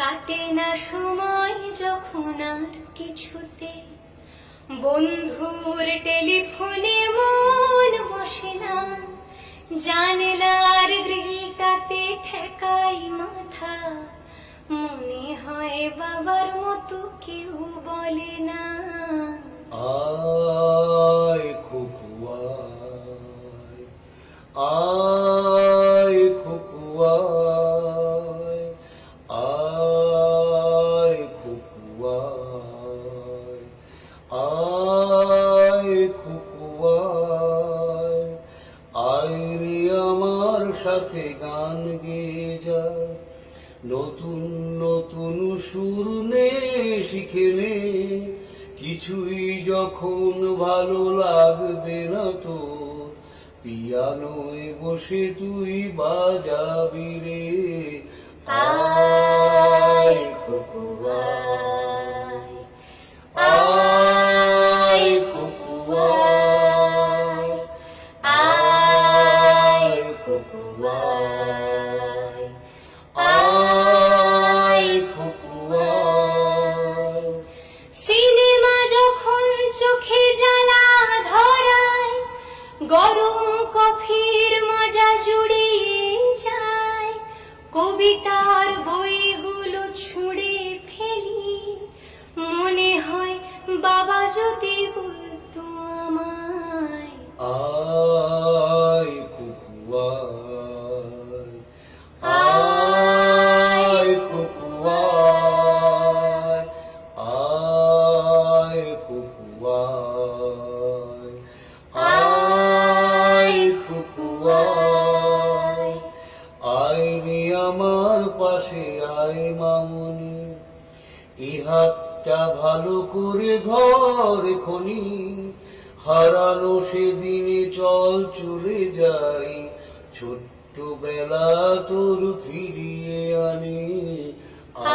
কাটে না সময় যখন আর কিছুতে, বন্ধুর টেলিফোনে মন বসে না, জানলার গ্রিলটাতে ঠেকাই মাথা, মনে হয় বাবার মতো কেউ বলে না। আয় খোকুয়ায়, আয় খোকুয়ায়, আয় খোকুয়ায়, আয় খোকুয়ায়, আয় রে আমার সাথে গান গেয়ে যা, নতুন নতুন সুর নে শিখে নে, কিছুই যখন ভালো লাগবে না তোর, পিয়ানোয় বসে তুই বাজাবি রে। আয় খোকুয়ায়, আয় খোকুয়ায়, আয় খোকুয়ায়, আয় খোকুয়ায়। সিনেমা যখন চোখে জ্বালা ধরায়, গরম কফির মজা জুড়িয়ে যায়, কবিতার বইগুলো ছুঁড়ে ফেলি, মনে হয় বাবা যদি বলতো আমায়। আয় খোকুয়ায়, আয় খোকুয়ায়, আয় খোকুয়ায়, আয় খোকুয়ায়, আয় রে আমার পাশে আয় মামনি, এ হাতটা ভালো করে ধর এখনি, হারানো সেদিনে চল চলে যাই, ছোট্টবেলা তোর ফিরিয়ে আনি।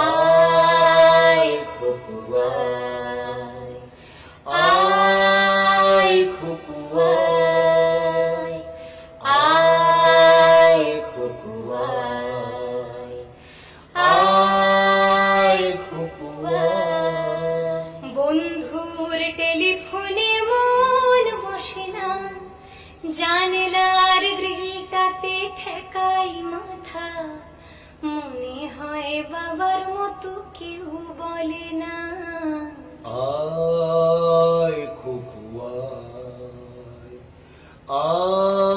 আয় খোকুয়ায়, আয় খোকুয়ায়, আয় খোকুয়ায়, আয় খোকুয়ায়। বন্ধুর টেলিফোনে মন বসে না, জানলার গ্রিলটাতে ঠেকাই মাথা, মনে হয় বাবার মতো কেউ বলে না। আয় খোকুয়ায়, আয়